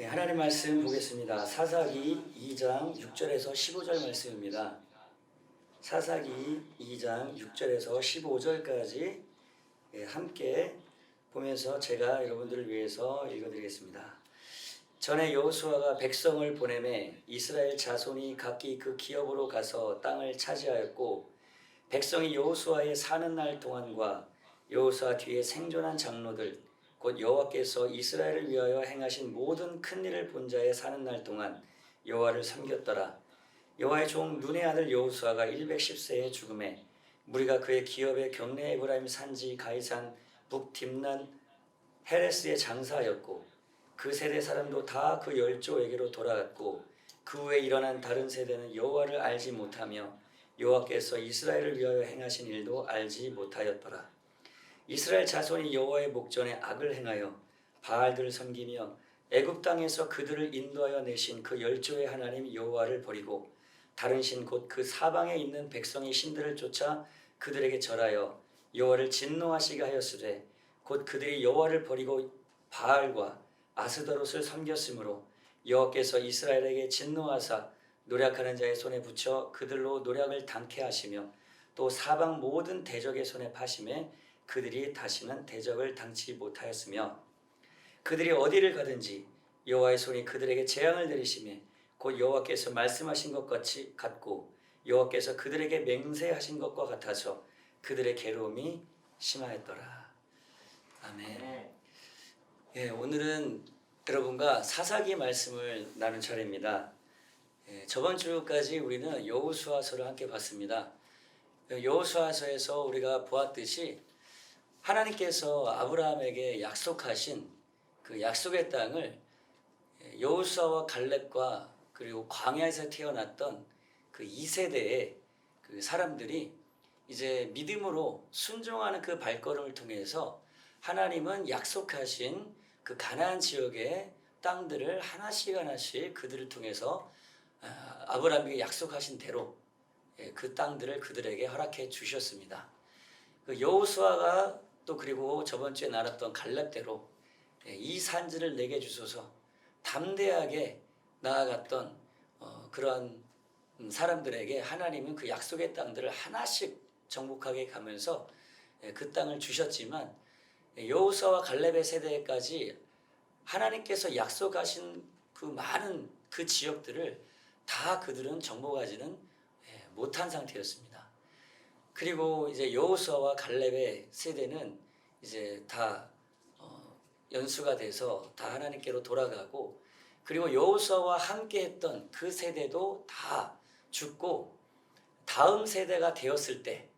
하나님 말씀 보겠습니다. 사사기 2장 6절에서 15절 말씀입니다. 사사기 2장 6절에서 15절까지 함께 보면서 제가 여러분들을 위해서 읽어드리겠습니다. 전에 여호수아가 백성을 보내매 이스라엘 자손이 각기 그 기업으로 가서 땅을 차지하였고, 백성이 여호수아의 사는 날 동안과 여호수아 뒤에 생존한 장로들 곧 여호와께서 이스라엘을 위하여 행하신 모든 큰 일을 본 자의 사는 날 동안 여호와를 섬겼더라. 여호와의 종 눈의 아들 여호수아가 110세에 죽음에 무리가 그의 기업의 경내 에브라임 산지 가이산 북딥난 헤레스에 장사하였고, 그 세대 사람도 다 그 열조에게로 돌아갔고, 그 후에 일어난 다른 세대는 여호와를 알지 못하며 여호와께서 이스라엘을 위하여 행하신 일도 알지 못하였더라. 이스라엘 자손이 여호와의 목전에 악을 행하여 바알들을 섬기며 애굽 땅에서 그들을 인도하여 내신 그 열조의 하나님 여호와를 버리고 다른 신 곧 그 사방에 있는 백성의 신들을 쫓아 그들에게 절하여 여호와를 진노하시게 하였으되, 곧 그들이 여호와를 버리고 바알과 아스더롯을 섬겼으므로 여호와께서 이스라엘에게 진노하사 노략하는 자의 손에 붙여 그들로 노략을 당케 하시며, 또 사방 모든 대적의 손에 파심에 그들이 다시는 대적을 당치 못하였으며, 그들이 어디를 가든지 여호와의 손이 그들에게 재앙을 내리시매 곧 여호와께서 말씀하신 것 같이 같고 여호와께서 그들에게 맹세하신 것과 같아서 그들의 괴로움이 심하였더라. 아멘. 오늘은 여러분과 사사기 말씀을 나눈 차례입니다. 저번 주까지 우리는 여호수아서를 함께 봤습니다. 여호수아서에서 우리가 보았듯이 하나님께서 아브라함에게 약속하신 그 약속의 땅을 여호수아와 갈렙과 그리고 광야에서 태어났던 그 2세대의 그 사람들이 이제 믿음으로 순종하는 그 발걸음을 통해서 하나님은 약속하신 그 가나안 지역의 땅들을 하나씩 하나씩 그들을 통해서 아브라함에게 약속하신 대로 그 땅들을 그들에게 허락해 주셨습니다. 그 여호수아가 또 그리고 저번 주에 나눴던 갈렙대로 이 산지를 내게 주소서 담대하게 나아갔던 그러한 사람들에게 하나님은 그 약속의 땅들을 하나씩 정복하게 가면서 그 땅을 주셨지만, 여호수아와 갈렙의 세대까지 하나님께서 약속하신 그 많은 그 지역들을 다 그들은 정복하지는 못한 상태였습니다. 그리고 이제 여호수아와 갈렙의 세대는 이제 다 연수가 돼서 다 하나님께로 돌아가고, 그리고 여호수아와 함께했던 그 세대도 다 죽고 다음 세대가 되었을 때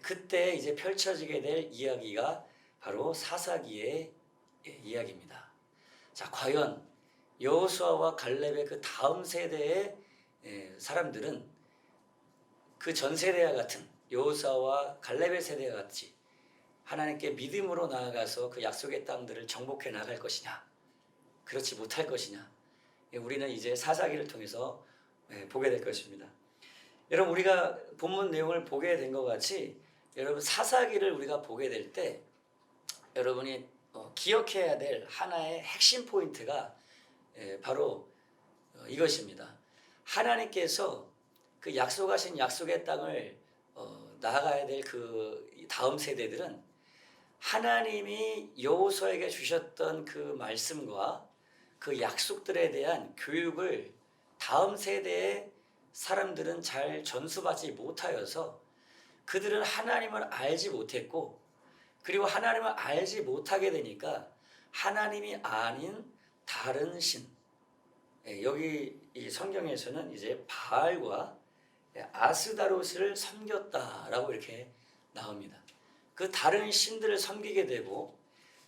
그때 이제 펼쳐지게 될 이야기가 바로 사사기의 이야기입니다. 자, 과연 여호수아와 갈렙의 그 다음 세대의 사람들은 그 전 세대와 같은 여호수아와 갈렙의 세대와 같이 하나님께 믿음으로 나아가서 그 약속의 땅들을 정복해 나갈 것이냐, 그렇지 못할 것이냐, 우리는 이제 사사기를 통해서 보게 될 것입니다. 여러분, 우리가 본문 내용을 보게 된 것 같이 여러분 사사기를 우리가 보게 될 때 여러분이 기억해야 될 하나의 핵심 포인트가 바로 이것입니다. 하나님께서 그 약속하신 약속의 땅을 나아가야 될 그 다음 세대들은 하나님이 여호수아에게 주셨던 그 말씀과 그 약속들에 대한 교육을 다음 세대의 사람들은 잘 전수받지 못하여서 그들은 하나님을 알지 못했고, 그리고 하나님을 알지 못하게 되니까 하나님이 아닌 다른 신, 여기 이 성경에서는 이제 바알과 아스다롯을 섬겼다라고 이렇게 나옵니다. 그 다른 신들을 섬기게 되고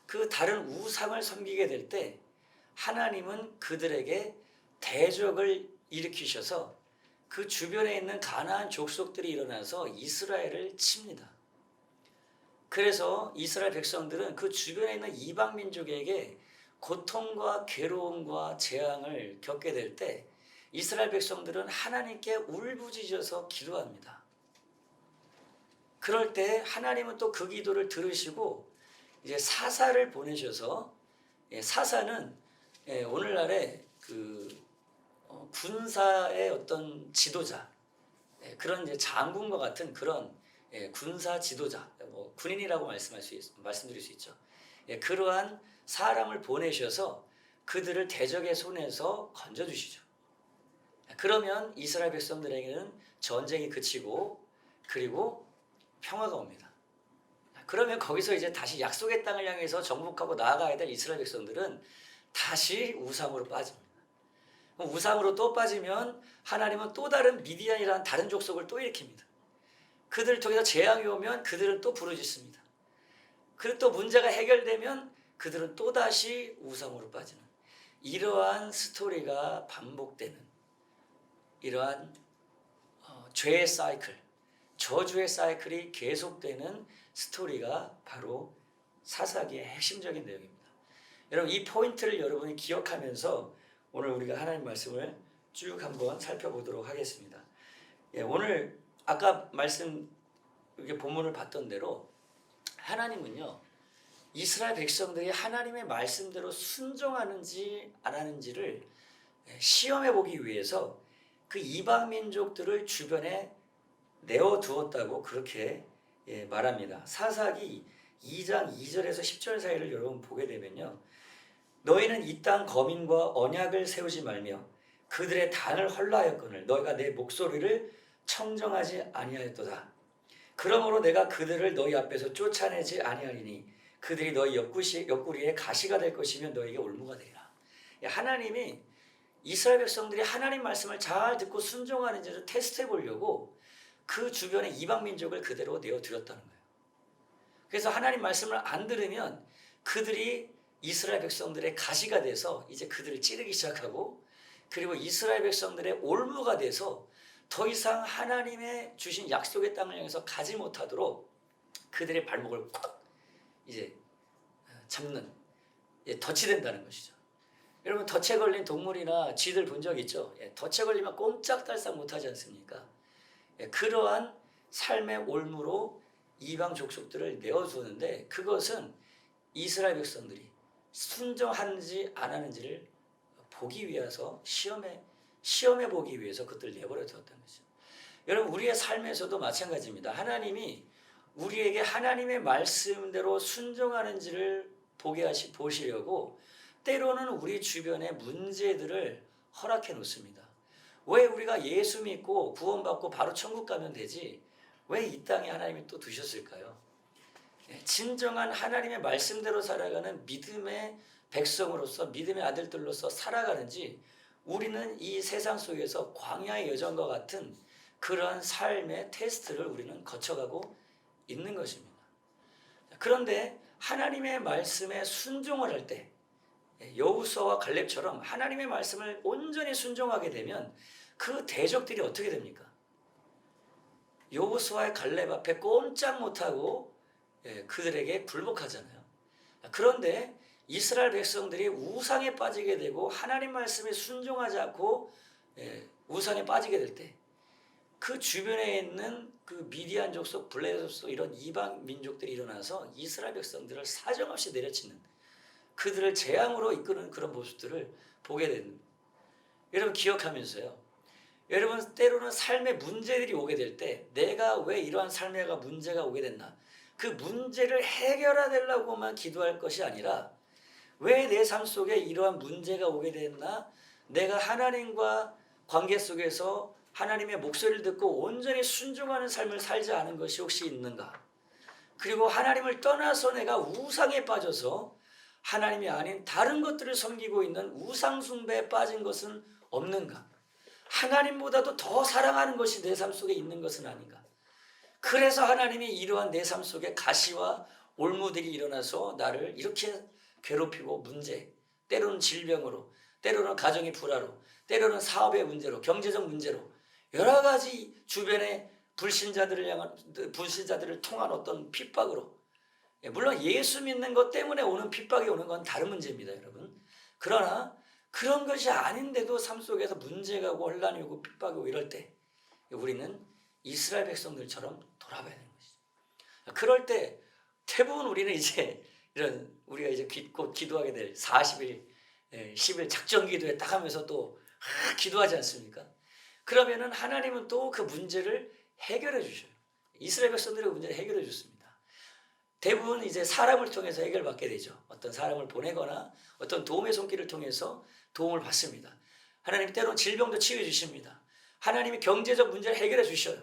그 다른 우상을 섬기게 될 때 하나님은 그들에게 대적을 일으키셔서 그 주변에 있는 가나안 족속들이 일어나서 이스라엘을 칩니다. 그래서 이스라엘 백성들은 그 주변에 있는 이방 민족에게 고통과 괴로움과 재앙을 겪게 될 때 이스라엘 백성들은 하나님께 울부짖어서 기도합니다. 그럴 때 하나님은 또 그 기도를 들으시고 이제 사사를 보내셔서, 사사는 오늘날의 군사의 어떤 지도자, 그런 이제 장군과 같은 그런 군사 지도자, 뭐 군인이라고 말씀드릴 수 있죠. 그러한 사람을 보내셔서 그들을 대적의 손에서 건져주시죠. 그러면 이스라엘 백성들에게는 전쟁이 그치고 그리고 평화가 옵니다. 그러면 거기서 이제 다시 약속의 땅을 향해서 정복하고 나아가야 될 이스라엘 백성들은 다시 우상으로 빠집니다. 우상으로 또 빠지면 하나님은 또 다른 미디안이라는 다른 족속을 또 일으킵니다. 그들을 통해서 재앙이 오면 그들은 또 부르짖습니다. 그리고 또 문제가 해결되면 그들은 또다시 우상으로 빠지는, 이러한 스토리가 반복되는 이러한 죄의 사이클, 저주의 사이클이 계속되는 스토리가 바로 사사기의 핵심적인 내용입니다. 여러분, 이 포인트를 여러분이 기억하면서 오늘 우리가 하나님 말씀을 쭉 한번 살펴보도록 하겠습니다. 오늘 아까 이렇게 본문을 봤던 대로 하나님은요, 이스라엘 백성들이 하나님의 말씀대로 순종하는지 안 하는지를 시험해 보기 위해서 그 이방 민족들을 주변에 내어두었다고 그렇게 말합니다. 사사기 2장 2절에서 10절 사이를 여러분 보게 되면요, 너희는 이 땅 거민과 언약을 세우지 말며 그들의 단을 헐라하였거늘 너희가 내 목소리를 청정하지 아니하였도다. 그러므로 내가 그들을 너희 앞에서 쫓아내지 아니하리니 그들이 너희 옆구리에 가시가 될 것이며 너희에게 올무가 되리라. 하나님이 이스라엘 백성들이 하나님 말씀을 잘 듣고 순종하는지를 테스트해 보려고 그 주변의 이방 민족을 그대로 내어드렸다는 거예요. 그래서 하나님 말씀을 안 들으면 그들이 이스라엘 백성들의 가시가 돼서 이제 그들을 찌르기 시작하고, 그리고 이스라엘 백성들의 올무가 돼서 더 이상 하나님의 주신 약속의 땅을 향해서 가지 못하도록 그들의 발목을 꽉 이제 잡는, 덫이 된다는 것이죠. 여러분, 덫에 걸린 동물이나 쥐들 본 적 있죠? 덫에 걸리면 꼼짝달싹 못하지 않습니까? 그러한 삶의 올무로 이방 족속들을 내어두는데, 그것은 이스라엘 백성들이 순종하는지 안 하는지를 보기 위해서 시험해 보기 위해서 그것들을 내버려 두었다는 것이죠. 여러분, 우리의 삶에서도 마찬가지입니다. 하나님이 우리에게 하나님의 말씀대로 순종하는지를 보시려고 때로는 우리 주변의 문제들을 허락해 놓습니다. 왜 우리가 예수 믿고 구원받고 바로 천국 가면 되지, 왜 이 땅에 하나님이 또 두셨을까요? 진정한 하나님의 말씀대로 살아가는 믿음의 백성으로서, 믿음의 아들들로서 살아가는지, 우리는 이 세상 속에서 광야의 여정과 같은 그러한 삶의 테스트를 우리는 거쳐가고 있는 것입니다. 그런데 하나님의 말씀에 순종을 할 때, 여호수아와 갈렙처럼 하나님의 말씀을 온전히 순종하게 되면 그 대적들이 어떻게 됩니까? 여호수아의 갈렙 앞에 꼼짝 못하고 그들에게 굴복하잖아요. 그런데 이스라엘 백성들이 우상에 빠지게 되고 하나님 말씀에 순종하지 않고 우상에 빠지게 될 때, 그 주변에 있는 그 미디안 족속, 블레셋 족속, 이런 이방 민족들이 일어나서 이스라엘 백성들을 사정없이 내려치는, 그들을 재앙으로 이끄는 그런 모습들을 보게 됩니다. 여러분, 기억하면서요, 여러분, 때로는 삶의 문제들이 오게 될 때 내가 왜 이러한 삶의 문제가 오게 됐나, 그 문제를 해결하려고만 기도할 것이 아니라 왜 내 삶 속에 이러한 문제가 오게 됐나, 내가 하나님과 관계 속에서 하나님의 목소리를 듣고 온전히 순종하는 삶을 살지 않은 것이 혹시 있는가, 그리고 하나님을 떠나서 내가 우상에 빠져서 하나님이 아닌 다른 것들을 섬기고 있는 우상 숭배에 빠진 것은 없는가, 하나님보다도 더 사랑하는 것이 내 삶 속에 있는 것은 아닌가. 그래서 하나님이 이러한 내 삶 속에 가시와 올무들이 일어나서 나를 이렇게 괴롭히고, 문제, 때로는 질병으로, 때로는 가정의 불화로, 때로는 사업의 문제로, 경제적 문제로, 여러 가지 주변에 불신자들을 통한 어떤 핍박으로, 물론 예수 믿는 것 때문에 오는 핍박이 오는 건 다른 문제입니다, 여러분. 그러나 그런 것이 아닌데도 삶 속에서 문제가 오고 혼란이 오고 핍박이 오고 이럴 때 우리는 이스라엘 백성들처럼 돌아봐야 되는 것이죠. 그럴 때 대부분 우리는 이제 우리가 이제 곧 기도하게 될 40일, 10일 작정 기도에 딱 하면서 또 기도하지 않습니까? 그러면은 하나님은 또 그 문제를 해결해 주셔요. 이스라엘 백성들의 문제를 해결해 줬습니다. 대부분 이제 사람을 통해서 해결받게 되죠. 어떤 사람을 보내거나 어떤 도움의 손길을 통해서 도움을 받습니다. 하나님 때로는 질병도 치유해 주십니다. 하나님이 경제적 문제를 해결해 주셔요.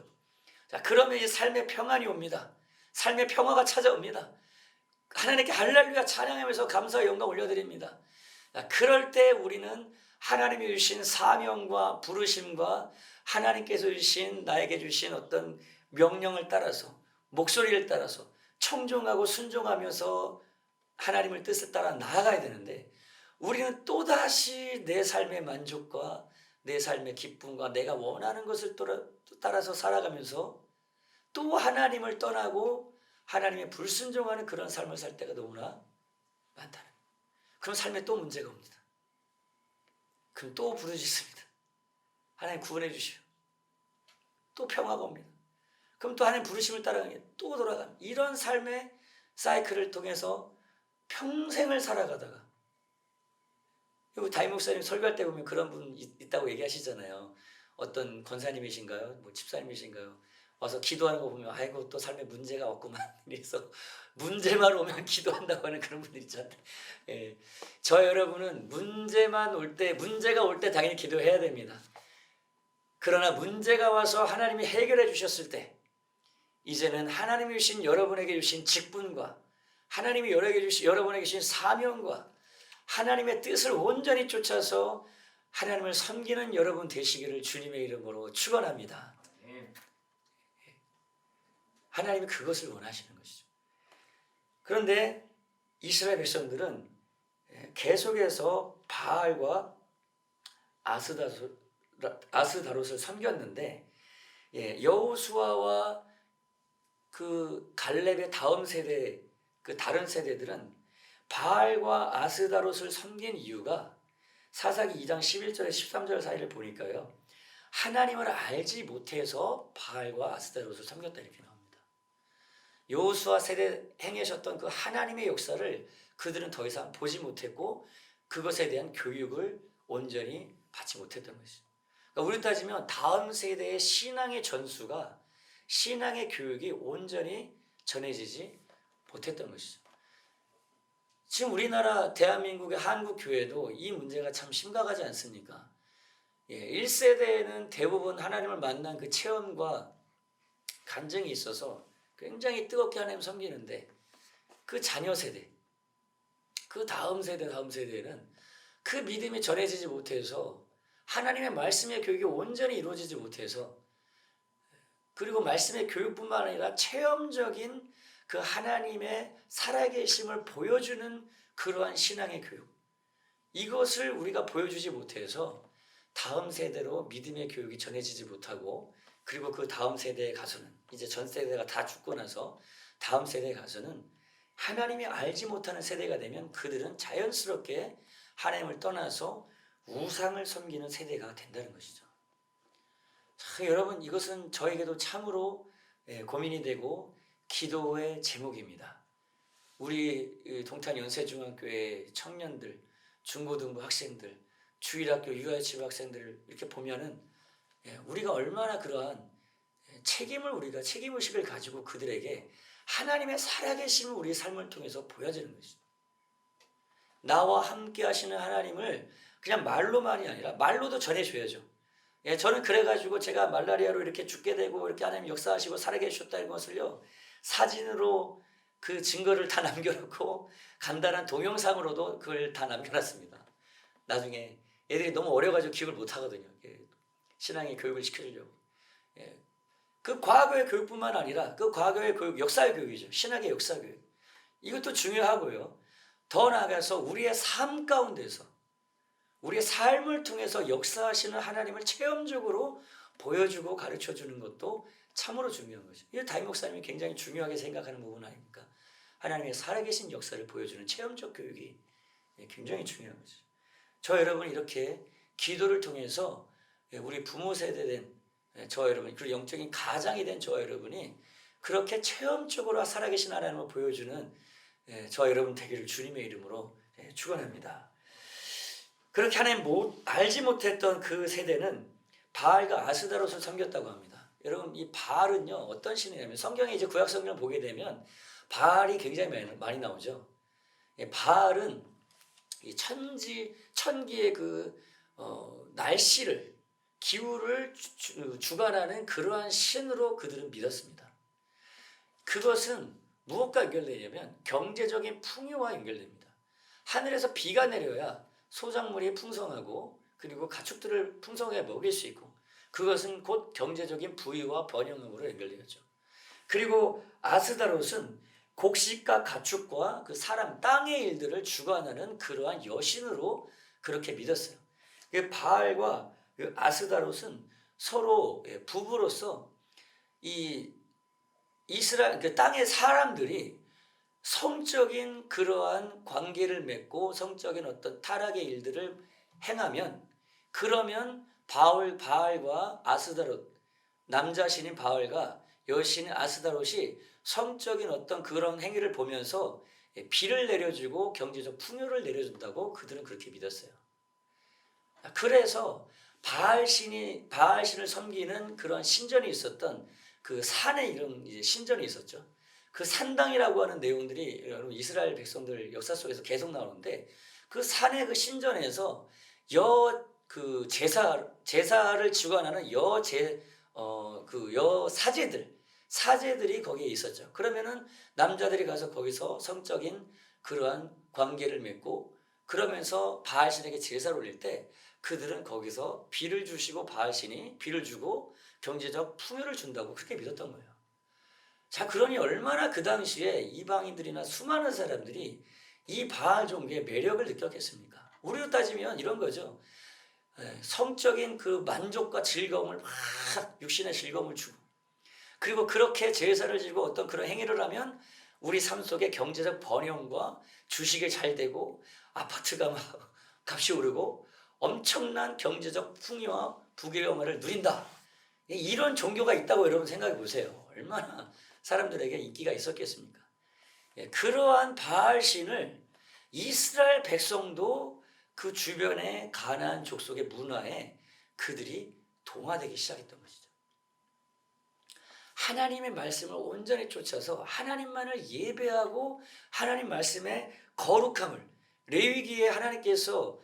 자, 그러면 이제 삶의 평안이 옵니다. 삶의 평화가 찾아옵니다. 하나님께 할렐루야 찬양하면서 감사와 영광 올려드립니다. 자, 그럴 때 우리는 하나님이 주신 사명과 부르심과 하나님께서 주신 나에게 주신 어떤 명령을 따라서 목소리를 따라서 청종하고 순종하면서 하나님의 뜻을 따라 나아가야 되는데 우리는 또다시 내 삶의 만족과 내 삶의 기쁨과 내가 원하는 것을 따라서 살아가면서 또 하나님을 떠나고 하나님의 불순종하는 그런 삶을 살 때가 너무나 많다는 거예요. 그럼 삶에 또 문제가 옵니다. 그럼 또 부르짖습니다. 하나님 구원해 주시오. 또 평화가 옵니다. 그럼 또 하나님 부르심을 따라가게 또 돌아갑니다. 이런 삶의 사이클을 통해서 평생을 살아가다가 담임 목사님 설교할 때 보면 그런 분 있다고 얘기하시잖아요. 어떤 권사님이신가요? 뭐 집사님이신가요? 와서 기도하는 거 보면 아이고 또 삶에 문제가 없구만. 그래서 문제만 오면 기도한다고 하는 그런 분들 있잖아요. 예. 저 여러분은 문제가 올 때 당연히 기도해야 됩니다. 그러나 문제가 와서 하나님이 해결해 주셨을 때 이제는 하나님이 주신 여러분에게 주신 직분과 하나님이 여러분에게 주신 사명과 하나님의 뜻을 온전히 쫓아서 하나님을 섬기는 여러분 되시기를 주님의 이름으로 축원합니다. 하나님이 그것을 원하시는 것이죠. 그런데 이스라엘 백성들은 계속해서 바알과 아스다롯을 섬겼는데 여호수아와 그 갈렙의 다음 세대 그 다른 세대들은 바알과 아스다롯을 섬긴 이유가 사사기 2장 11절에 13절 사이를 보니까요. 하나님을 알지 못해서 바알과 아스다롯을 섬겼다 이렇게 나옵니다. 여호수아 세대 행하셨던 그 하나님의 역사를 그들은 더 이상 보지 못했고 그것에 대한 교육을 온전히 받지 못했던 것이죠. 그러니까 우리 따지면 다음 세대의 신앙의 전수가 신앙의 교육이 온전히 전해지지 못했던 것이죠. 지금 우리나라 대한민국의 한국교회도 이 문제가 참 심각하지 않습니까? 1세대에는 대부분 하나님을 만난 그 체험과 간증이 있어서 굉장히 뜨겁게 하나님 섬기는데 그 자녀 세대, 그 다음 세대에는 그 믿음이 전해지지 못해서 하나님의 말씀의 교육이 온전히 이루어지지 못해서 그리고 말씀의 교육뿐만 아니라 체험적인 그 하나님의 살아계심을 보여주는 그러한 신앙의 교육 이것을 우리가 보여주지 못해서 다음 세대로 믿음의 교육이 전해지지 못하고 그리고 그 다음 세대에 가서는 이제 전 세대가 다 죽고 나서 다음 세대에 가서는 하나님이 알지 못하는 세대가 되면 그들은 자연스럽게 하나님을 떠나서 우상을 섬기는 세대가 된다는 것이죠. 자, 여러분 이것은 저에게도 참으로 고민이 되고 기도의 제목입니다. 우리 동탄 연세중앙교회 청년들, 중고등부 학생들, 주일학교 유아幼稚園학생들을 이렇게 보면은 우리가 얼마나 그러한 책임의식을 가지고 그들에게 하나님의 살아계심을 우리의 삶을 통해서 보여주는 것이죠. 나와 함께 하시는 하나님을 그냥 말로만이 아니라 말로도 전해줘야죠. 저는 그래가지고 제가 말라리아로 이렇게 죽게 되고 이렇게 하나님 역사하시고 살아계셨다는 것을요 사진으로 그 증거를 다 남겨놓고 간단한 동영상으로도 그걸 다 남겨놨습니다. 나중에 애들이 너무 어려가지고 기억을 못하거든요. 신앙의 교육을 시켜주려고. 그 과거의 교육뿐만 아니라 그 과거의 교육, 역사의 교육이죠. 신학의 역사 교육. 이것도 중요하고요. 더 나아가서 우리의 삶 가운데서 우리의 삶을 통해서 역사하시는 하나님을 체험적으로 보여주고 가르쳐주는 것도 참으로 중요한 거죠. 이 담임 목사님이 굉장히 중요하게 생각하는 부분 아닙니까? 하나님의 살아계신 역사를 보여주는 체험적 교육이 굉장히 중요한 거죠. 저 여러분 이렇게 기도를 통해서 우리 부모 세대된 저 여러분, 그리고 영적인 가장이 된 저 여러분이 그렇게 체험적으로 살아계신 하나님을 보여주는 저 여러분 되기를 주님의 이름으로 축원합니다. 그렇게 하나님 알지 못했던 그 세대는 바알과 아스다롯을 섬겼다고 합니다. 여러분 이 바알은요 어떤 신이냐면 성경에 이제 구약 성경을 보게 되면 바알이 굉장히 많이 나오죠. 바알은 이 천기의 날씨를 기후를 주관하는 그러한 신으로 그들은 믿었습니다. 그것은 무엇과 연결되냐면 경제적인 풍요와 연결됩니다. 하늘에서 비가 내려야 소작물이 풍성하고 그리고 가축들을 풍성하게 먹일 수 있고 그것은 곧 경제적인 부유와 번영으로 연결되었죠. 그리고 아스다롯은 곡식과 가축과 그 사람 땅의 일들을 주관하는 그러한 여신으로 그렇게 믿었어요. 바알과 아스다롯은 서로 부부로서 이 이스라엘 그 땅의 사람들이 성적인 그러한 관계를 맺고 성적인 어떤 타락의 일들을 행하면 그러면 바알과 아스다롯 남자 신인 바알과 여신인 아스다롯이 성적인 어떤 그런 행위를 보면서 비를 내려주고 경제적 풍요를 내려준다고 그들은 그렇게 믿었어요. 그래서 바알신을 섬기는 그런 신전이 있었던 그 산에 이런 이제 신전이 있었죠. 그 산당이라고 하는 내용들이 여러분 이스라엘 백성들 역사 속에서 계속 나오는데 그 산의 그 신전에서 제사를 주관하는 여 사제들이 거기에 있었죠. 그러면은 남자들이 가서 거기서 성적인 그러한 관계를 맺고 그러면서 바알신에게 제사를 올릴 때 그들은 거기서 비를 주시고 바알신이 비를 주고 경제적 풍요를 준다고 그렇게 믿었던 거예요. 자, 그러니 얼마나 그 당시에 이방인들이나 수많은 사람들이 이 바알 종교의 매력을 느꼈겠습니까? 우리로 따지면 이런 거죠. 성적인 그 만족과 즐거움을 막 육신의 즐거움을 주고 그리고 그렇게 제사를 지고 어떤 그런 행위를 하면 우리 삶 속에 경제적 번영과 주식이 잘 되고 아파트가 막 값이 오르고 엄청난 경제적 풍요와 부귀영화를 누린다. 이런 종교가 있다고 여러분 생각해 보세요. 얼마나 사람들에게 인기가 있었겠습니까? 그러한 바알신을 이스라엘 백성도 그 주변의 가나안 족속의 문화에 그들이 동화되기 시작했던 것이죠. 하나님의 말씀을 온전히 쫓아서 하나님만을 예배하고 하나님 말씀의 거룩함을 레위기에 하나님께서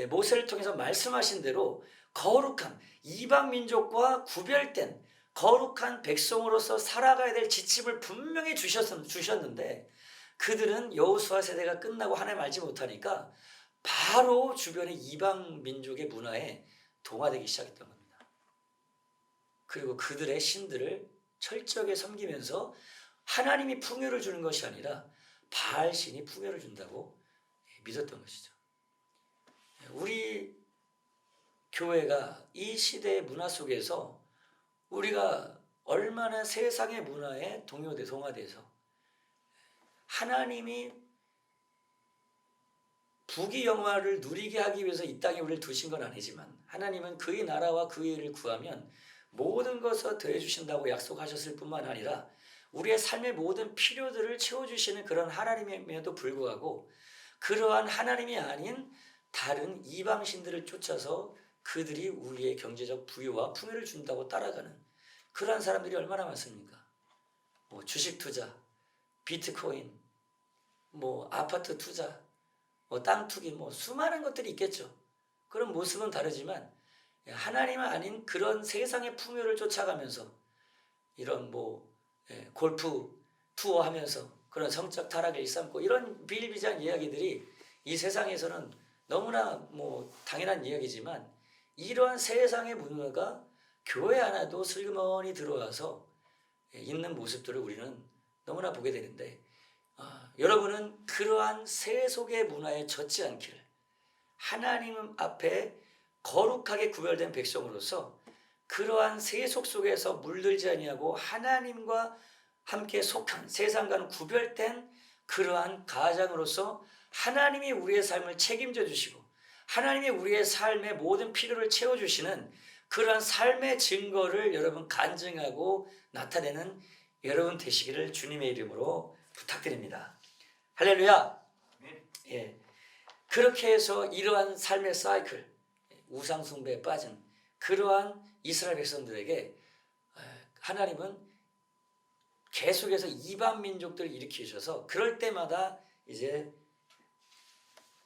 모세를 통해서 말씀하신 대로 거룩한 이방 민족과 구별된 거룩한 백성으로서 살아가야 될 지침을 분명히 주셨는데 그들은 여호수아 세대가 끝나고 하나님 알지 못하니까 바로 주변의 이방 민족의 문화에 동화되기 시작했던 겁니다. 그리고 그들의 신들을 철저하게 섬기면서 하나님이 풍요를 주는 것이 아니라 바알신이 풍요를 준다고 믿었던 것이죠. 우리 교회가 이 시대의 문화 속에서 우리가 얼마나 세상의 문화에 동화돼서 하나님이 부귀영화를 누리게 하기 위해서 이 땅에 우리를 두신 건 아니지만 하나님은 그의 나라와 그의 일을 구하면 모든 것을 더해주신다고 약속하셨을 뿐만 아니라 우리의 삶의 모든 필요들을 채워주시는 그런 하나님임에도 불구하고 그러한 하나님이 아닌 다른 이방신들을 쫓아서 그들이 우리의 경제적 부유와 풍요를 준다고 따라가는 그러한 사람들이 얼마나 많습니까? 주식 투자, 비트코인, 아파트 투자, 땅 투기, 수많은 것들이 있겠죠. 그런 모습은 다르지만 하나님은 아닌 그런 세상의 풍요를 쫓아가면서 이런 골프 투어 하면서 그런 성적 타락을 일삼고 이런 비일비재한 이야기들이 이 세상에서는 너무나 당연한 이야기지만 이러한 세상의 문화가 교회 안에도 슬그머니 들어와서 있는 모습들을 우리는 너무나 보게 되는데 여러분은 그러한 세속의 문화에 젖지 않기를 하나님 앞에 거룩하게 구별된 백성으로서 그러한 세속 속에서 물들지 아니하고 하나님과 함께 속한 세상과는 구별된 그러한 가장으로서 하나님이 우리의 삶을 책임져 주시고 하나님이 우리의 삶의 모든 필요를 채워주시는 그러한 삶의 증거를 여러분 간증하고 나타내는 여러분 되시기를 주님의 이름으로 부탁드립니다. 할렐루야. 예. 그렇게 해서 이러한 삶의 사이클, 우상 숭배에 빠진 그러한 이스라엘 백성들에게 하나님은 계속해서 이방 민족들을 일으키셔서 그럴 때마다 이제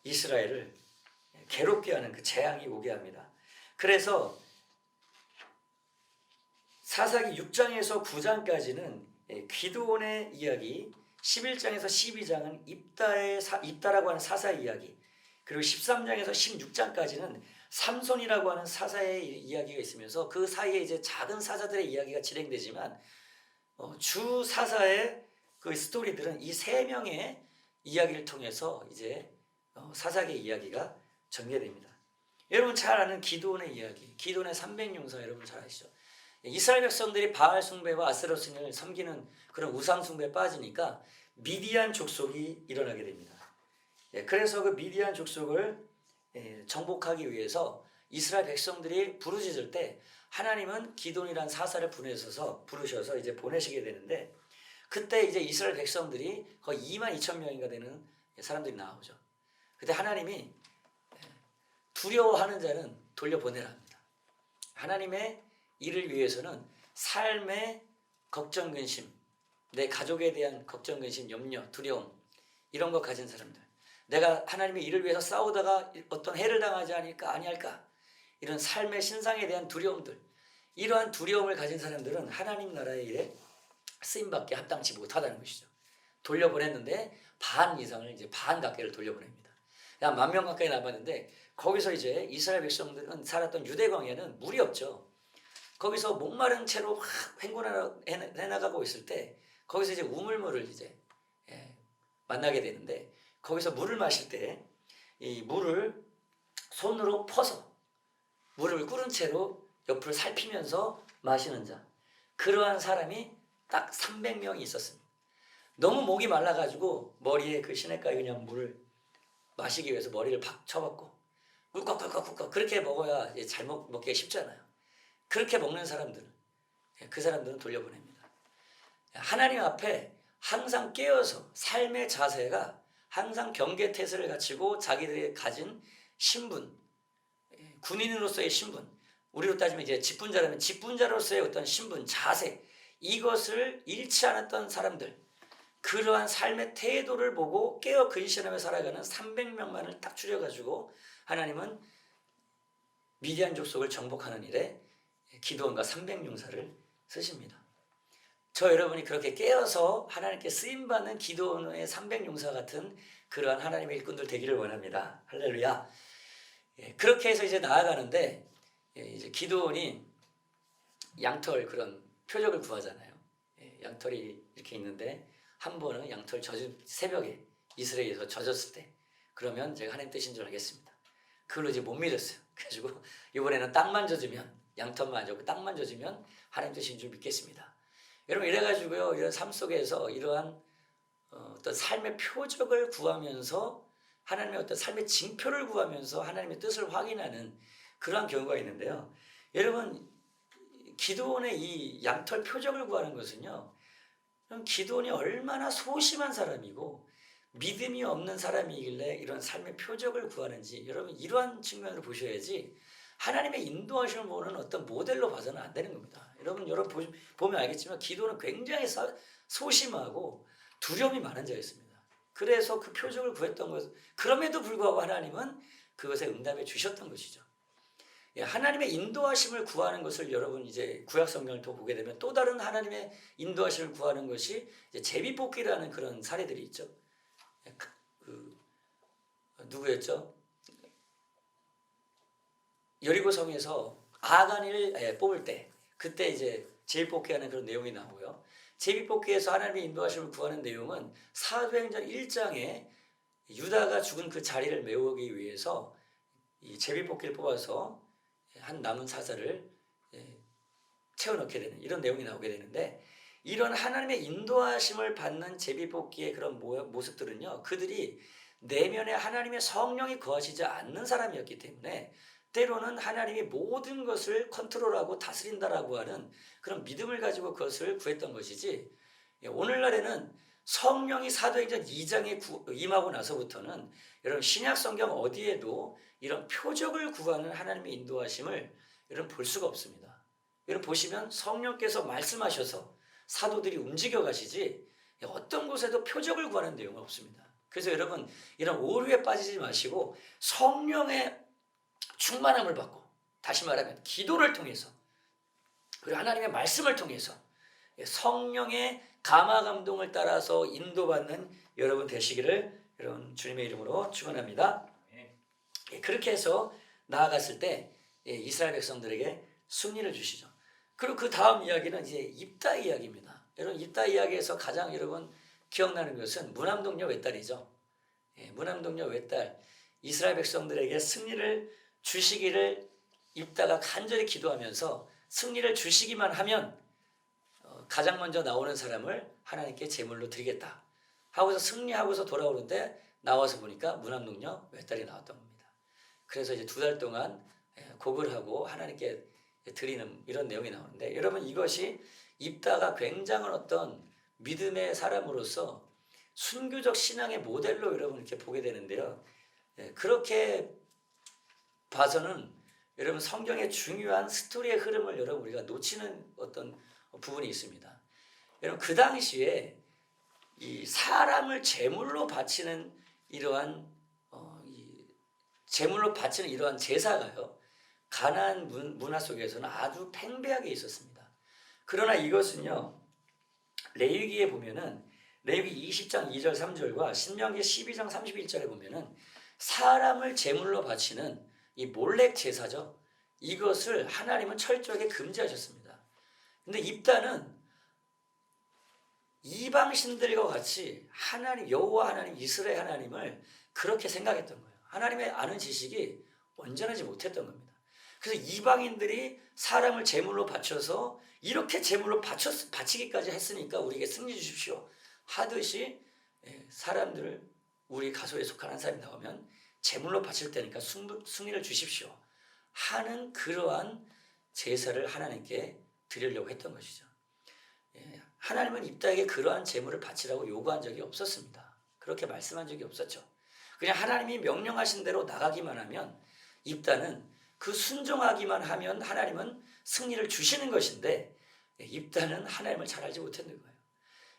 이스라엘을 괴롭게 하는 그 재앙이 오게 합니다. 그래서 사사기 6장에서 9장까지는 기드온의 이야기, 11장에서 12장은 입다라고 하는 사사의 이야기, 그리고 13장에서 16장까지는 삼손이라고 하는 사사의 이야기가 있으면서 그 사이에 이제 작은 사사들의 이야기가 진행되지만 주 사사의 그 스토리들은 이 세 명의 이야기를 통해서 이제 사사기의 이야기가 전개됩니다. 여러분 잘 아는 기드온의 이야기, 기드온의 300용사 여러분 잘 아시죠? 이스라엘 백성들이 바알 숭배와 아세라 신을 섬기는 그런 우상 숭배에 빠지니까 미디안 족속이 일어나게 됩니다. 그래서 그 미디안 족속을 정복하기 위해서 이스라엘 백성들이 부르짖을 때 하나님은 기드온이라는 사사를 부르셔서 이제 보내시게 되는데 그때 이제 이스라엘 백성들이 거의 22,000명인가 되는 사람들이 나오죠. 그때 하나님이 두려워하는 자는 돌려보내라 합니다. 하나님의 일을 위해서는 삶의 걱정, 근심, 내 가족에 대한 걱정, 근심, 염려, 두려움 이런 거 가진 사람들, 내가 하나님의 일을 위해서 싸우다가 어떤 해를 당하지 아니할까 이런 삶의 신상에 대한 두려움들, 이러한 두려움을 가진 사람들은 하나님 나라의 일에 쓰임받기 합당치 못하다는 것이죠. 돌려보냈는데 반 이상을 이제 반 가까이를 돌려보냅니다. 약 10,000명 가까이 남았는데 거기서 이제 이스라엘 백성들은 살았던 유대 광야는 물이 없죠. 거기서 목마른 채로 횡군해 나가고 있을 때 거기서 이제 우물물을 이제 만나게 되는데 거기서 물을 마실 때 이 물을 손으로 퍼서 물을 끓은 채로 옆을 살피면서 마시는 자, 그러한 사람이 딱 300명이 있었습니다. 너무 목이 말라가지고 머리에 그 시냇가에 그냥 물을 마시기 위해서 머리를 팍 쳐박고 꿀꺽꿀꺽꿀꺽 그렇게 먹어야 잘 먹기가 쉽잖아요. 그렇게 먹는 사람들은 그 사람들은 돌려보냅니다. 하나님 앞에 항상 깨어서 삶의 자세가 항상 경계태세를 갖추고 자기들이 가진 신분, 군인으로서의 신분, 우리로 따지면 이제 직분자라면 직분자로서의 어떤 신분, 자세, 이것을 잃지 않았던 사람들, 그러한 삶의 태도를 보고 깨어 근신하며 살아가는 300명만을 딱 추려가지고 하나님은 미디안 족속을 정복하는 일에 기드온과 300용사를 쓰십니다. 저 여러분이 그렇게 깨어서 하나님께 쓰임받는 기드온의 300용사 같은 그러한 하나님의 일꾼들 되기를 원합니다. 할렐루야. 그렇게 해서 이제 나아가는데 이제 기드온이 양털 그런 표적을 구하잖아요. 양털이 이렇게 있는데 한 번은 양털 젖은 새벽에 이스라엘에서 젖었을 때 그러면 제가 하나님 뜻인 줄 알겠습니다. 그걸로 이제 못 믿었어요. 그래가지고 이번에는 땅만 젖으면 양털만 안 젖고 땅만 젖으면 하나님 뜻인 줄 믿겠습니다. 여러분 이래가지고요 이런 삶 속에서 이러한 어떤 삶의 표적을 구하면서 하나님의 어떤 삶의 징표를 구하면서 하나님의 뜻을 확인하는 그러한 경우가 있는데요. 여러분 기드온의 이 양털 표적을 구하는 것은요. 기드온이 얼마나 소심한 사람이고 믿음이 없는 사람이길래 이런 삶의 표적을 구하는지 여러분 이러한 측면으로 보셔야지 하나님의 인도하심을 보는 어떤 모델로 봐서는 안 되는 겁니다. 여러분 보면 알겠지만 기드온은 굉장히 소심하고 두려움이 많은 자였습니다. 그래서 그 표적을 구했던 것, 그럼에도 불구하고 하나님은 그것에 응답해 주셨던 것이죠. 하나님의 인도하심을 구하는 것을 여러분 이제 구약 성경을 또 보게 되면 또 다른 하나님의 인도하심을 구하는 것이 이제 제비뽑기라는 그런 사례들이 있죠. 누구였죠? 여리고성에서 아간을 뽑을 때 그때 이제 제비뽑기하는 그런 내용이 나오고요. 제비뽑기에서 하나님의 인도하심을 구하는 내용은 사도행전 1장에 유다가 죽은 그 자리를 메우기 위해서 이 제비뽑기를 뽑아서 한 남은 사자를 채워넣게 되는 이런 내용이 나오게 되는데, 이런 하나님의 인도하심을 받는 제비뽑기의 그런 모습들은요, 그들이 내면에 하나님의 성령이 거하시지 않는 사람이었기 때문에 때로는 하나님이 모든 것을 컨트롤하고 다스린다라고 하는 그런 믿음을 가지고 그것을 구했던 것이지, 오늘날에는 성령이 사도행전 2장에 임하고 나서부터는 여러분 신약 성경 어디에도 이런 표적을 구하는 하나님의 인도하심을 여러분 볼 수가 없습니다. 여러분 보시면 성령께서 말씀하셔서 사도들이 움직여 가시지 어떤 곳에도 표적을 구하는 내용은 없습니다. 그래서 여러분 이런 오류에 빠지지 마시고 성령의 충만함을 받고, 다시 말하면 기도를 통해서, 그리고 하나님의 말씀을 통해서 성령의 감화 감동을 따라서 인도받는 여러분 되시기를 여러분 주님의 이름으로 축원합니다. 그렇게 해서 나아갔을 때 이스라엘 백성들에게 승리를 주시죠. 그리고 그 다음 이야기는 이제 입다 이야기입니다. 여러분 입다 이야기에서 가장 여러분 기억나는 것은 무남동녀 외딸이죠. 무남동녀 외딸, 이스라엘 백성들에게 승리를 주시기를 입다가 간절히 기도하면서 승리를 주시기만 하면 가장 먼저 나오는 사람을 하나님께 제물로 드리겠다 하고서 승리하고서 돌아오는데 나와서 보니까 무남동녀 외딸이 나왔던 겁니다. 그래서 이제 2달 동안 곡을 하고 하나님께 드리는 이런 내용이 나오는데, 여러분 이것이 입다가 굉장한 어떤 믿음의 사람으로서 순교적 신앙의 모델로 여러분 이렇게 보게 되는데요. 그렇게 봐서는 여러분 성경의 중요한 스토리의 흐름을 여러분 우리가 놓치는 어떤 부분이 있습니다. 여러분 그 당시에 이 사람을 제물로 바치는 이러한 제물로 바치는 이러한 제사가요, 가나안 문화 속에서는 아주 팽배하게 있었습니다. 그러나 이것은요, 레위기에 보면은 레위기 20장 2절 3절과 신명기 12장 31절에 보면은 사람을 제물로 바치는 이 몰렉 제사죠. 이것을 하나님은 철저하게 금지하셨습니다. 근데 입다는 이방신들과 같이 하나님, 여호와 하나님, 이스라엘 하나님을 그렇게 생각했던 거예요. 하나님의 아는 지식이 온전하지 못했던 겁니다. 그래서 이방인들이 사람을 제물로 바쳐서 이렇게 제물로 바치기까지 했으니까 우리에게 승리 주십시오 하듯이, 사람들을 우리 가소에 속한 한 사람이 나오면 제물로 바칠 때니까 승리를 주십시오 하는 그러한 제사를 하나님께 드리려고 했던 것이죠. 하나님은 입다에게 그러한 제물을 바치라고 요구한 적이 없었습니다. 그렇게 말씀한 적이 없었죠. 그냥 하나님이 명령하신 대로 나가기만 하면, 입다는 그 순종하기만 하면 하나님은 승리를 주시는 것인데, 입다는 하나님을 잘 알지 못했는 거예요.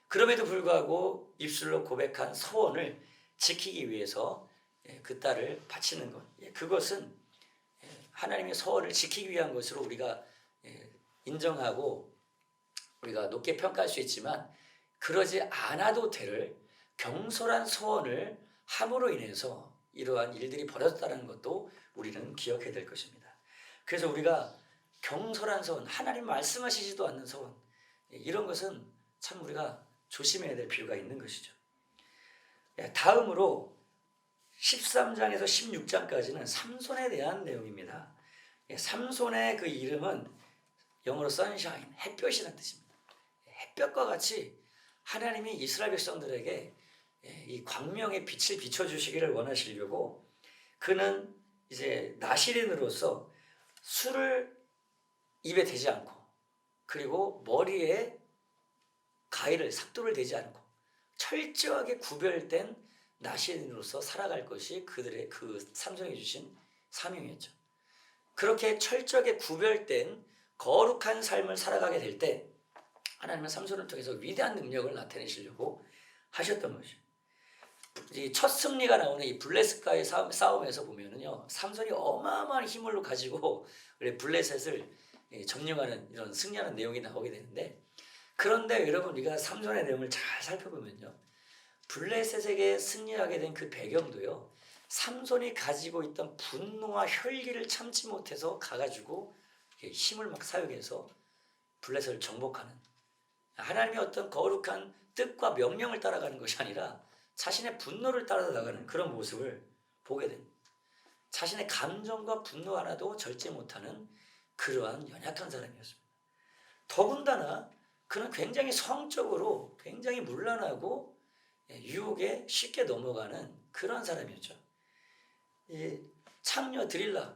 그럼에도 불구하고 입술로 고백한 서원을 지키기 위해서 그 딸을 바치는 것, 그것은 하나님의 서원을 지키기 위한 것으로 우리가 인정하고 우리가 높게 평가할 수 있지만, 그러지 않아도 될 경솔한 서원을 함으로 인해서 이러한 일들이 벌어졌다는 것도 우리는 기억해야 될 것입니다. 그래서 우리가 경솔한 서원, 하나님 말씀하시지도 않는 서원, 이런 것은 참 우리가 조심해야 될 필요가 있는 것이죠. 다음으로 13장에서 16장까지는 삼손에 대한 내용입니다. 삼손의 그 이름은 영어로 선샤인, 햇볕이라는 뜻입니다. 햇볕과 같이 하나님이 이스라엘 백성들에게 이 광명의 빛을 비춰주시기를 원하시려고, 그는 이제 나시린으로서 술을 입에 대지 않고, 그리고 머리에 가위를, 삭도를 대지 않고 철저하게 구별된 나시린으로서 살아갈 것이 그들의 그 삼손이 주신 사명이었죠. 그렇게 철저하게 구별된 거룩한 삶을 살아가게 될 때 하나님은 삼손을 통해서 위대한 능력을 나타내시려고 하셨던 것이죠. 이 첫 승리가 나오는 이 블레셋과의 싸움에서 보면은요, 삼손이 어마어마한 힘을 가지고 블레셋을 점령하는 이런 승리하는 내용이 나오게 되는데, 그런데 여러분 우리가 삼손의 내용을 잘 살펴보면요, 블레셋에게 승리하게 된 그 배경도요, 삼손이 가지고 있던 분노와 혈기를 참지 못해서 가가지고 힘을 막 사용해서 블레셋을 정복하는, 하나님의 어떤 거룩한 뜻과 명령을 따라가는 것이 아니라 자신의 분노를 따라가는 그런 모습을 보게 됩니다. 자신의 감정과 분노 하나도 절제 못하는 그러한 연약한 사람이었습니다. 더군다나 그는 굉장히 성적으로 굉장히 문란하고 유혹에 쉽게 넘어가는 그런 사람이었죠. 이 창녀 드릴라에게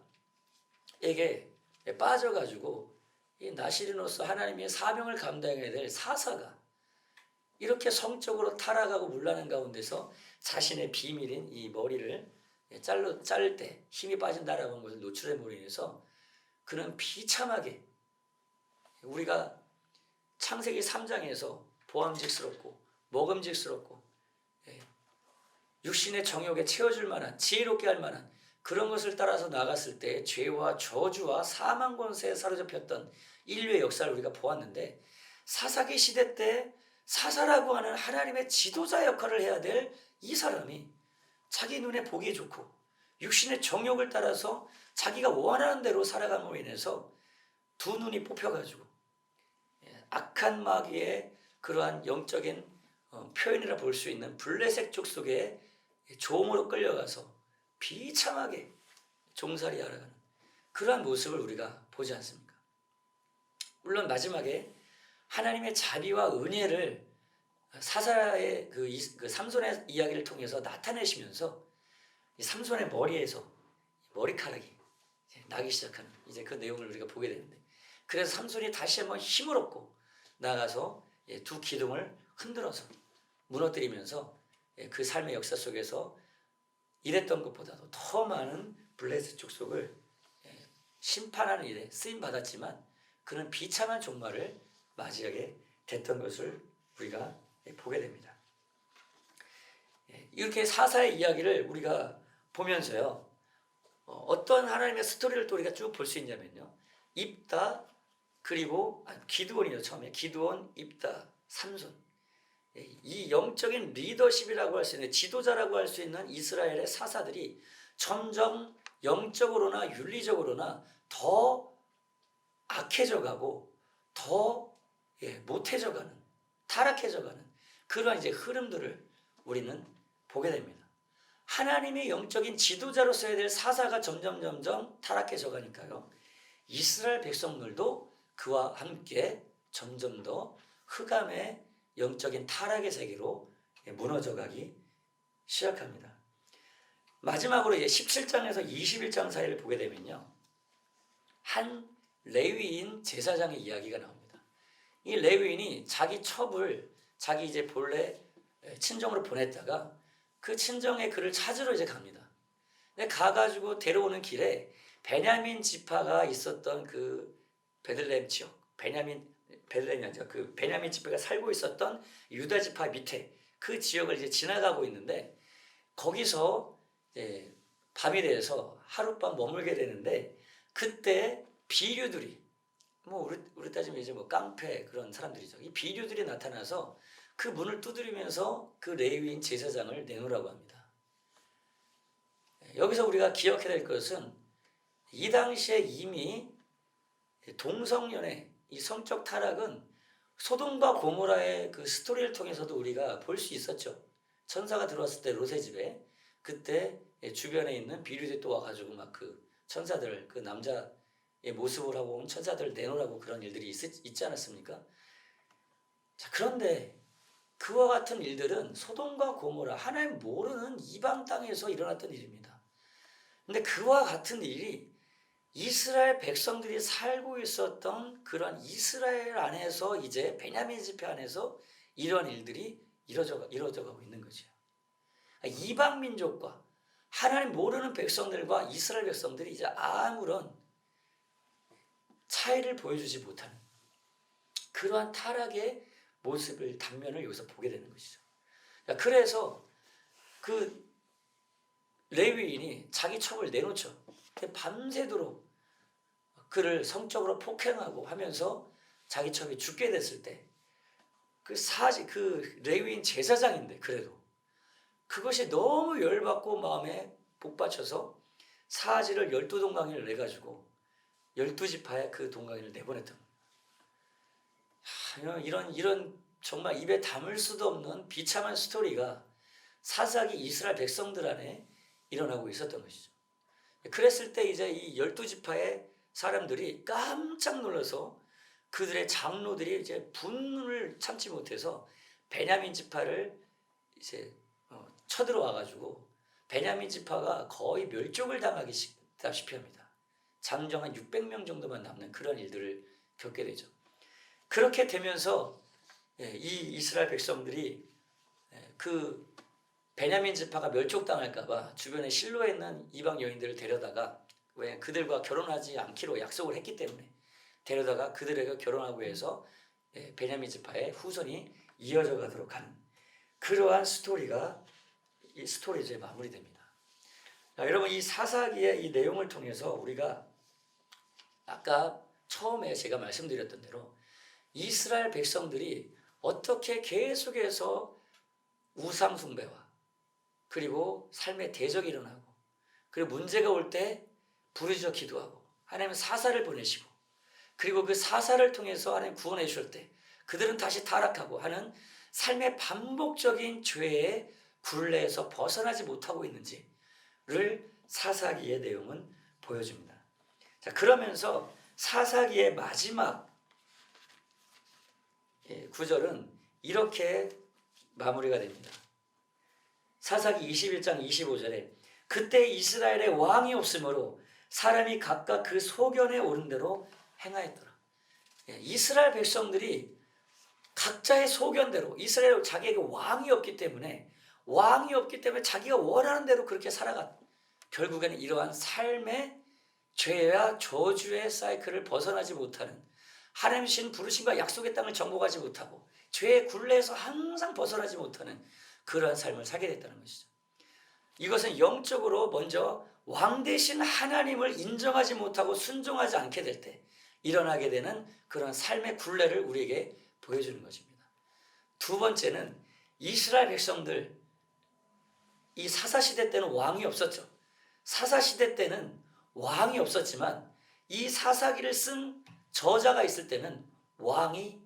빠져가지고 이 나시린으로서 하나님의 사명을 감당해야 될 사사가 이렇게 성적으로 타락하고 문란한 가운데서 자신의 비밀인 이 머리를 자를 때 힘이 빠진다라고 하는 것을 노출함으로 인해서 그는 비참하게 우리가 창세기 3장에서 보암직스럽고 먹음직스럽고 육신의 정욕에 채워줄 만한 지혜롭게 할 만한 그런 것을 따라서 나갔을 때 죄와 저주와 사망 권세에 사로잡혔던 인류의 역사를 우리가 보았는데 사사기 시대 때 사사라고 하는 하나님의 지도자 역할을 해야 될 이 사람이 자기 눈에 보기 좋고 육신의 정욕을 따라서 자기가 원하는 대로 살아감으로 인해서 두 눈이 뽑혀가지고 악한 마귀의 그러한 영적인 표현이라 볼 수 있는 블레셋 족속의 종으로 끌려가서 비참하게 종살이 하라는 그러한 모습을 우리가 보지 않습니까? 물론 마지막에 하나님의 자비와 은혜를 사사의 그 삼손의 이야기를 통해서 나타내시면서 이 삼손의 머리에서 머리카락이 나기 시작하는 이제 그 내용을 우리가 보게 되는데 그래서 삼손이 다시 한번 힘을 얻고 나가서 두 기둥을 흔들어서 무너뜨리면서 그 삶의 역사 속에서 이랬던 것보다도 더 많은 블레셋 족속을 심판하는 일에 쓰임 받았지만 그는 비참한 종말을 맞이하게 됐던 것을 우리가 보게 됩니다. 이렇게 사사의 이야기를 우리가 보면서요 어떤 하나님의 스토리를 또 우리가 쭉 볼 수 있냐면요 입다 그리고 기드온이요 처음에 기드온, 입다, 삼손 이 영적인 리더십이라고 할 수 있는 지도자라고 할 수 있는 이스라엘의 사사들이 점점 영적으로나 윤리적으로나 더 악해져가고 더 못해져가는 타락해져가는 그런 이제 흐름들을 우리는 보게 됩니다. 하나님의 영적인 지도자로 써야 될 사사가 점점 타락해져 가니까요. 이스라엘 백성들도 그와 함께 점점 더 흑암의 영적인 타락의 세계로 무너져 가기 시작합니다. 마지막으로 이제 17장에서 21장 사이를 보게 되면요. 한 레위인 제사장의 이야기가 나옵니다. 이 레위인이 자기 첩을 자기 이제 본래 친정으로 보냈다가 그 친정의 그를 찾으러 이제 갑니다. 근데 가가지고 데려오는 길에 베냐민 지파가 있었던 그 베들레헴 지역, 베들레헴이 아니라 그 베냐민 지파가 살고 있었던 유다 지파 밑에 그 지역을 이제 지나가고 있는데 거기서 이제 밤이 돼서 하룻밤 머물게 되는데 그때 비류들이 뭐 우리 따지면 이제 뭐 깡패 그런 사람들이죠. 이 비류들이 나타나서 그 문을 두드리면서 그 레위인 제사장을 내놓으라고 합니다. 여기서 우리가 기억해야 될 것은 이 당시에 이미 동성연애, 이 성적 타락은 소돔과 고모라의 그 스토리를 통해서도 우리가 볼 수 있었죠. 천사가 들어왔을 때 롯의 집에 그때 주변에 있는 비류들이 또 와가지고 막 그 천사들 그 남자의 모습을 하고 온 천사들을 내놓으라고 그런 일들이 있지 않았습니까? 자, 그런데 그와 같은 일들은 소돔과 고모라 하나님 모르는 이방 땅에서 일어났던 일입니다. 근데 그와 같은 일이 이스라엘 백성들이 살고 있었던 그런 이스라엘 안에서 이제 베냐민 지파 안에서 이런 일들이 이루어져 가고 있는 거죠. 이방 민족과 하나님 모르는 백성들과 이스라엘 백성들이 이제 아무런 차이를 보여주지 못하는 그러한 타락의 모습을 단면을 여기서 보게 되는 것이죠. 그래서 그 레위인이 자기 첩을 내놓죠. 밤새도록 그를 성적으로 폭행하고 하면서 자기 첩이 죽게 됐을 때 그 레위인 제사장인데 그래도 그것이 너무 열받고 마음에 복받쳐서 사지를 12동강이를 내가지고 12지파에 그 동강이를 내보냈던 겁니다. 이런 정말 입에 담을 수도 없는 비참한 스토리가 사사기 이스라엘 백성들 안에 일어나고 있었던 것이죠. 그랬을 때 이제 이 12지파의 사람들이 깜짝 놀라서 그들의 장로들이 이제 분을 참지 못해서 베냐민 지파를 이제 쳐들어와 가지고 베냐민 지파가 거의 멸종을 당하기다시피 합니다. 장정 한 600명 정도만 남는 그런 일들을 겪게 되죠. 그렇게 되면서 이 이스라엘 백성들이 그 베냐민 지파가 멸족당할까 봐 주변에 실로에 있는 이방 여인들을 데려다가, 왜 그들과 결혼하지 않기로 약속을 했기 때문에 데려다가 그들에게 결혼하고 해서 베냐민 지파의 후손이 이어져 가도록 하는 그러한 스토리가 이 스토리즈에 마무리됩니다. 자, 여러분, 이 사사기의 이 내용을 통해서 우리가 아까 처음에 제가 말씀드렸던 대로 이스라엘 백성들이 어떻게 계속해서 우상 숭배와 그리고 삶의 대적이 일어나고, 그리고 문제가 올 때 부르짖어 기도하고 하나님은 사사를 보내시고, 그리고 그 사사를 통해서 하나님 구원해 주실 때 그들은 다시 타락하고 하는 삶의 반복적인 죄의 굴레에서 벗어나지 못하고 있는지를 사사기의 내용은 보여줍니다. 자, 그러면서 사사기의 마지막 구절은 이렇게 마무리가 됩니다. 사사기 21장 25절에 그때 이스라엘에 왕이 없으므로 사람이 각각 그 소견에 오른 대로 행하였더라. 이스라엘 백성들이 각자의 소견대로, 이스라엘 자기에게 왕이 없기 때문에 자기가 원하는 대로 그렇게 살아갔. 결국에는 이러한 삶의 죄와 저주의 사이클을 벗어나지 못하는, 하나님 신 부르심과 약속의 땅을 정복하지 못하고 죄의 굴레에서 항상 벗어나지 못하는 그러한 삶을 살게 됐다는 것이죠. 이것은 영적으로 먼저 왕 대신 하나님을 인정하지 못하고 순종하지 않게 될 때 일어나게 되는 그런 삶의 굴레를 우리에게 보여주는 것입니다. 두 번째는 이스라엘 백성들, 이 사사시대 때는 왕이 없었죠. 사사시대 때는 왕이 없었지만 이 사사기를 쓴 저자가 있을 때는 왕이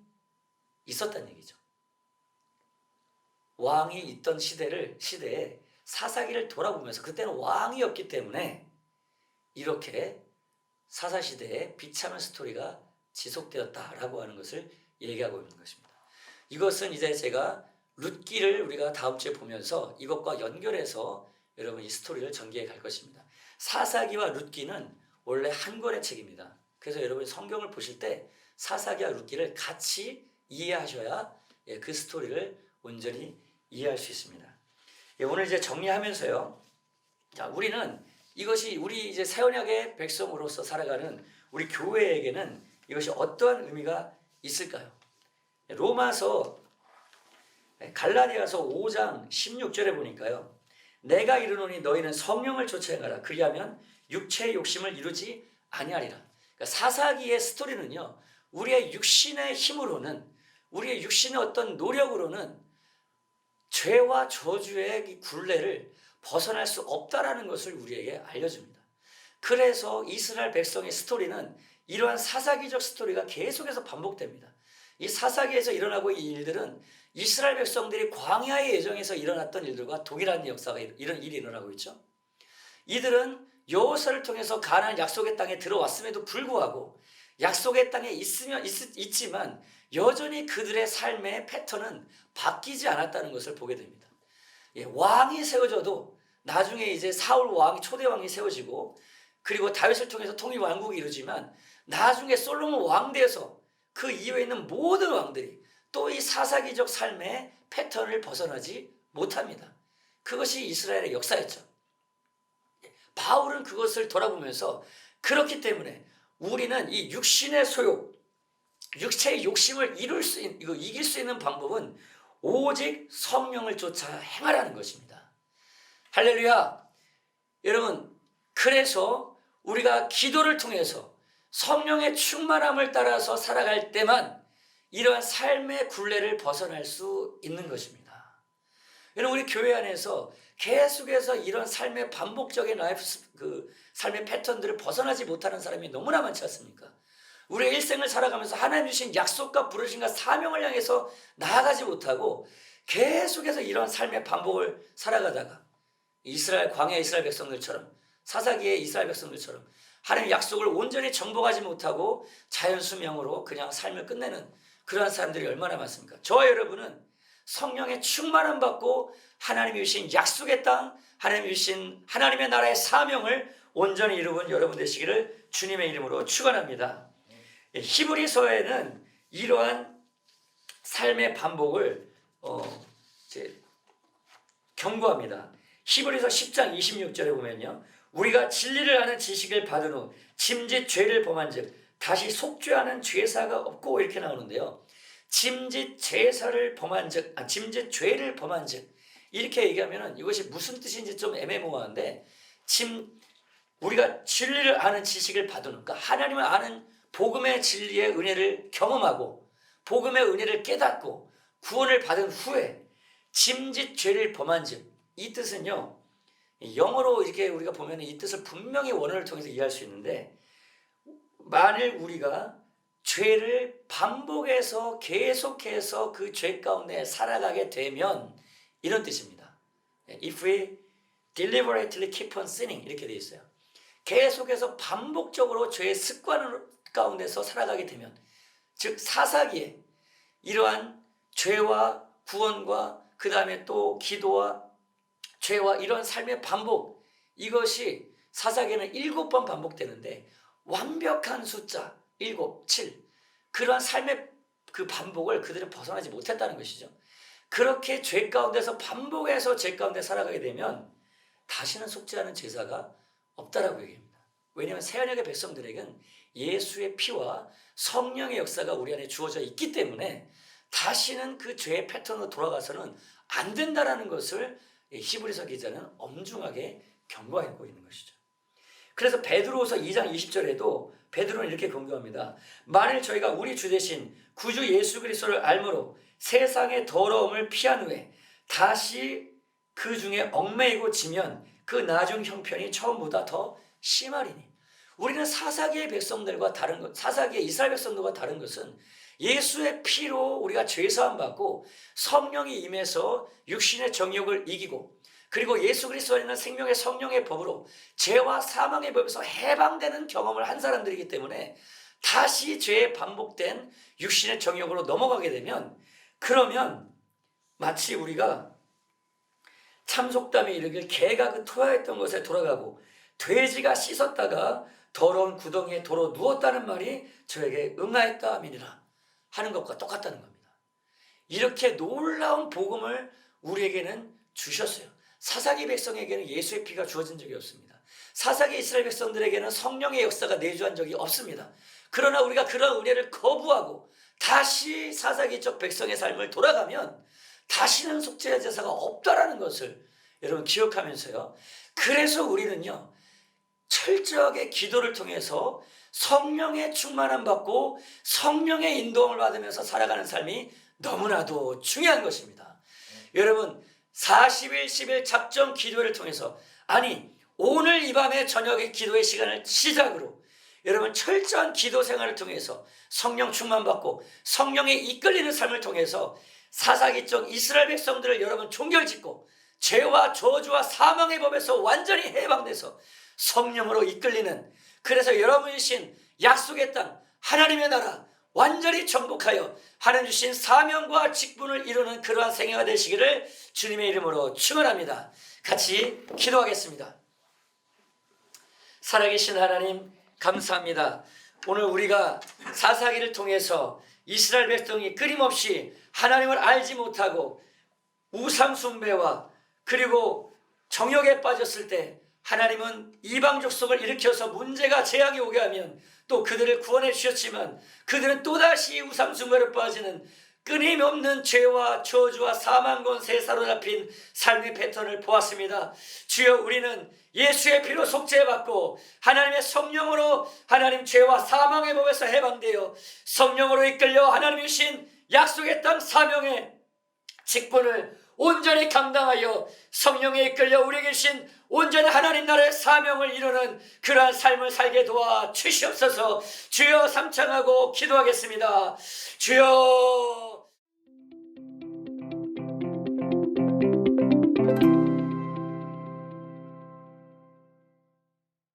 있었다는 얘기죠. 왕이 있던 시대에 사사기를 돌아보면서, 그때는 왕이 없기 때문에 이렇게 사사시대의 비참한 스토리가 지속되었다라고 하는 것을 얘기하고 있는 것입니다. 이것은 이제 제가 룻기를 우리가 다음 주에 보면서 이것과 연결해서 여러분 이 스토리를 전개해 갈 것입니다. 사사기와 룻기는 원래 한 권의 책입니다. 그래서 여러분이 성경을 보실 때 사사기와 룻기를 같이 이해하셔야 그 스토리를 온전히 이해할 수 있습니다. 오늘 이제 정리하면서요. 자, 우리는 이것이 우리 이제 새 언약의 백성으로서 살아가는 우리 교회에게는 이것이 어떠한 의미가 있을까요? 로마서 갈라디아서 5장 16절에 보니까요. 내가 이르노니 너희는 성령을 쫓아 행하라. 그리하면 육체의 욕심을 이루지 아니하리라. 그러니까 사사기의 스토리는요. 우리의 육신의 힘으로는, 우리의 육신의 어떤 노력으로는 죄와 저주의 굴레를 벗어날 수 없다라는 것을 우리에게 알려줍니다. 그래서 이스라엘 백성의 스토리는 이러한 사사기적 스토리가 계속해서 반복됩니다. 이 사사기에서 일어나고 이 일들은 이스라엘 백성들이 광야의 예정에서 일어났던 일들과 동일한 역사가 이런 일이 일어나고 있죠. 이들은 여호수아를 통해서 가나안 약속의 땅에 들어왔음에도 불구하고 약속의 땅에 있지만 여전히 그들의 삶의 패턴은 바뀌지 않았다는 것을 보게 됩니다. 왕이 세워져도 나중에 이제 사울 왕이, 초대 왕이 세워지고, 그리고 다윗을 통해서 통일 왕국이 이루어지만 나중에 솔로몬 왕대에서 그 이후에 있는 모든 왕들이 또 이 사사기적 삶의 패턴을 벗어나지 못합니다. 그것이 이스라엘의 역사였죠. 바울은 그것을 돌아보면서 그렇기 때문에 우리는 이 육신의 소욕, 육체의 욕심을 이길 수 있는 방법은 오직 성령을 쫓아 행하라는 것입니다. 할렐루야. 여러분, 그래서 우리가 기도를 통해서 성령의 충만함을 따라서 살아갈 때만 이러한 삶의 굴레를 벗어날 수 있는 것입니다. 여러분, 우리 교회 안에서 계속해서 이런 삶의 반복적인 삶의 패턴들을 벗어나지 못하는 사람이 너무나 많지 않습니까? 우리의 일생을 살아가면서 하나님 주신 약속과 부르심과 사명을 향해서 나아가지 못하고 계속해서 이런 삶의 반복을 살아가다가 광야 이스라엘 백성들처럼 사사기의 이스라엘 백성들처럼 하나님의 약속을 온전히 정복하지 못하고 자연수명으로 그냥 삶을 끝내는 그러한 사람들이 얼마나 많습니까? 저와 여러분은 성령의 충만함 받고 하나님이 주신 약속의 땅, 하나님이 주신 하나님의 나라의 사명을 온전히 이루는 여러분 되시기를 주님의 이름으로 축원합니다. 히브리서에는 이러한 삶의 반복을 경고합니다. 히브리서 10장 26절에 보면요, 우리가 진리를 아는 지식을 받은 후 짐짓 죄를 범한즉 다시 속죄하는 죄사가 없고 이렇게 나오는데요. 짐짓 죄를 범한즉 이렇게 얘기하면은 이것이 무슨 뜻인지 좀 애매모호한데, 우리가 진리를 아는 지식을 받은 후, 그러니까 하나님을 아는 복음의 진리의 은혜를 경험하고 복음의 은혜를 깨닫고 구원을 받은 후에 짐짓 죄를 범한즉, 이 뜻은요, 영어로 이렇게 우리가 보면 이 뜻을 분명히 원어를 통해서 이해할 수 있는데, 만일 우리가 죄를 반복해서 계속해서 그 죄 가운데 살아가게 되면 이런 뜻입니다. If we deliberately keep on sinning, 이렇게 되어 있어요. 계속해서 반복적으로 죄의 습관 가운데서 살아가게 되면, 즉 사사기에 이러한 죄와 구원과 그 다음에 또 기도와 죄와 이런 삶의 반복, 이것이 사사기에는 7번 반복되는데 완벽한 숫자 7, 7, 그러한 삶의 그 반복을 그들은 벗어나지 못했다는 것이죠. 그렇게 죄 가운데서 반복해서 죄 가운데 살아가게 되면 다시는 속죄하는 제사가 없다라고 얘기합니다. 왜냐하면 새언약의 백성들에게는 예수의 피와 성령의 역사가 우리 안에 주어져 있기 때문에 다시는 그 죄의 패턴으로 돌아가서는 안 된다라는 것을 히브리서 기자는 엄중하게 경고하고 있는 것이죠. 그래서 베드로후서 2장 20절에도 베드로는 이렇게 경고합니다. 만일 저희가 우리 주 대신 구주 예수 그리스도를 알므로 세상의 더러움을 피한 후에 다시 그 중에 얽매이고 지면 그 나중 형편이 처음보다 더 심하리니. 우리는 사사기의 백성들과 다른 것, 사사기의 이스라엘 백성들과 다른 것은 예수의 피로 우리가 죄사함 받고 성령이 임해서 육신의 정욕을 이기고, 그리고 예수 그리스도 안에 있는 생명의 성령의 법으로 죄와 사망의 법에서 해방되는 경험을 한 사람들이기 때문에 다시 죄에 반복된 육신의 정욕으로 넘어가게 되면, 그러면 마치 우리가 참속담에 이르길 개가 그 토하였던 것에 돌아가고 돼지가 씻었다가 더러운 구덩이에 도로 누웠다는 말이 저에게 응하였다 하미니라 하는 것과 똑같다는 겁니다. 이렇게 놀라운 복음을 우리에게는 주셨어요. 사사기 백성에게는 예수의 피가 주어진 적이 없습니다. 사사기 이스라엘 백성들에게는 성령의 역사가 내주한 적이 없습니다. 그러나 우리가 그런 은혜를 거부하고 다시 사사기적 백성의 삶을 돌아가면 다시는 속죄의 제사가 없다라는 것을 여러분 기억하면서요, 그래서 우리는요 철저하게 기도를 통해서 성령의 충만함 받고 성령의 인도함을 받으면서 살아가는 삶이 너무나도 중요한 것입니다. 여러분 40일 10일 작정 기도를 통해서, 아니 오늘 이 밤에 저녁의 기도의 시간을 시작으로 여러분 철저한 기도 생활을 통해서 성령 충만 받고 성령에 이끌리는 삶을 통해서 사사기적 이스라엘 백성들을 여러분 종결짓고 죄와 저주와 사망의 법에서 완전히 해방돼서 성령으로 이끌리는, 그래서 여러분이 주신 약속의 땅 하나님의 나라 완전히 정복하여 하나님 주신 사명과 직분을 이루는 그러한 생애가 되시기를 주님의 이름으로 축원합니다. 같이 기도하겠습니다. 살아계신 하나님 감사합니다. 오늘 우리가 사사기를 통해서 이스라엘 백성이 끊임없이 하나님을 알지 못하고 우상 숭배와 그리고 정욕에 빠졌을 때 하나님은 이방 족속을 일으켜서 문제가 재앙이 오게 하면 또 그들을 구원해 주셨지만 그들은 또다시 우상 숭배로 빠지는 끊임없는 죄와 저주와 사망 권세에 사로잡힌 삶의 패턴을 보았습니다. 주여, 우리는 예수의 피로 속죄받고 하나님의 성령으로 하나님 죄와 사망의 법에서 해방되어 성령으로 이끌려 하나님이 주신 약속의 땅 사명의 직분을 온전히 감당하여 성령에 이끌려 우리에게 주신 온전히 하나님 나라의 사명을 이루는 그러한 삶을 살게 도와 주시옵소서. 주여, 삼창하고 기도하겠습니다. 주여,